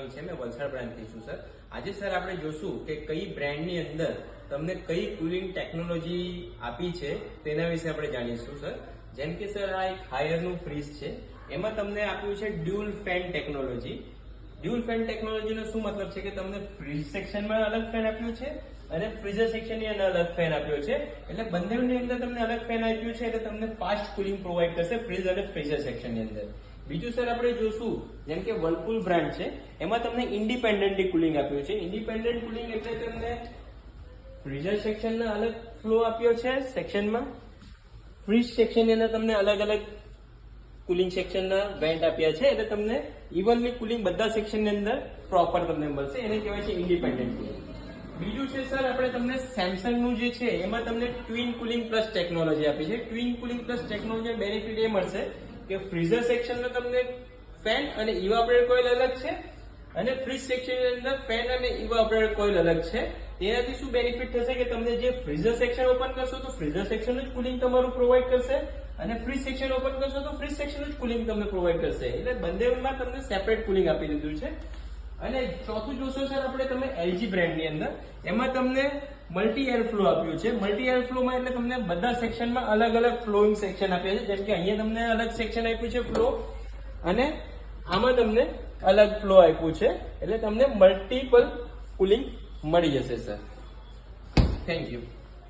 સ્વાગત છે. મેં વલસાડ બ્રાન્ચથી છું સર. આજે સર આપણે જોશું કે કઈ બ્રાન્ડની અંદર તમને કઈ કુલિંગ ટેકનોલોજી આપી છે તેના વિશે આપણે જાણીશું સર. જેમ કે સર આ એક હાયરનું ફ્રીજ છે, એમાં તમને આપ્યું છે dual fan technology. Dual fan ટેકનોલોજીનો શું મતલબ છે કે તમને ફ્રીજ સેક્શનમાં અલગ ફેન આપ્યું છે અને ફ્રીઝર સેક્શનની અંદર અલગ ફેન આપ્યો છે. એટલે બંનેની અંદર તમને અલગ ફેન આપ્યું છે એટલે તમને ફાસ્ટ કુલિંગ પ્રોવાઈડ કરશે ફ્રીજ અને ફ્રીઝર સેક્શનની અંદર. બીજું સર આપણે જોશું જેમ કે વર્લપુલ બ્રાન્ડ છે, એમાં તમને ઇન્ડિપેન્ડન્ટલી કુલિંગ આપ્યું છે. ઇન્ડિપેન્ડન્ટ કુલિંગ એટલે તમને ફ્રીઝર સેક્શનના અલગ ફ્લો આપ્યો છે સેક્શનમાં, ફ્રીજ સેક્શનની અંદર તમને અલગ અલગ કુલિંગ સેક્શનના વેન્ટ આપ્યા છે એટલે તમને ઇવનલી કુલિંગ બધા સેક્શનની અંદર પ્રોપર તમને મળશે. એને કહેવાય છે ઇન્ડિપેન્ડન્ટ કુલિંગ. બીજું છે સર આપણે તમને સેમસંગનું જે છે એમાં તમને ટ્વિન કુલિંગ પ્લસ ટેકનોલોજી આપી છે. Twin cooling plus technology benefit એ મળશે કે ફ્રીઝર સેક્શનમાં તમને ફેન અને ઇવાપોરેટર કોઇલ અલગ છે અને ફ્રીજ સેક્શનની અંદર ફેન અને ઇવાપોરેટર કોઇલ અલગ છે. તેનાથી શું બેનિફિટ થશે કે તમને જે ફ્રીઝર સેક્શન ઓપન કરશો તો ફ્રીઝર સેક્શન જ કુલિંગ તમારું પ્રોવાઈડ કરશે અને ફ્રીજ સેક્શન ઓપન કરશો તો ફ્રીજ સેક્શન જ કુલિંગ તમને પ્રોવાઈડ કરશે. એટલે બંનેમાં તમને સેપરેટ કુલિંગ આપી દીધું છે. અને ચોથું જોશો સર આપણે તમે એલજી બ્રાન્ડની અંદર, એમાં તમને મલ્ટી એર ફ્લો આપ્યું છે. મલ્ટી એર ફ્લોમાં એટલે તમને બધા સેક્શનમાં અલગ અલગ ફ્લોઈંગ સેક્શન આપ્યા છે. જેમ કે અહીંયા તમને અલગ સેક્શન આપ્યું છે ફ્લો અને આમાં તમને અલગ ફ્લો આપ્યું છે એટલે તમને મલ્ટીપલ કુલિંગ મળી જશે સર. Thank you.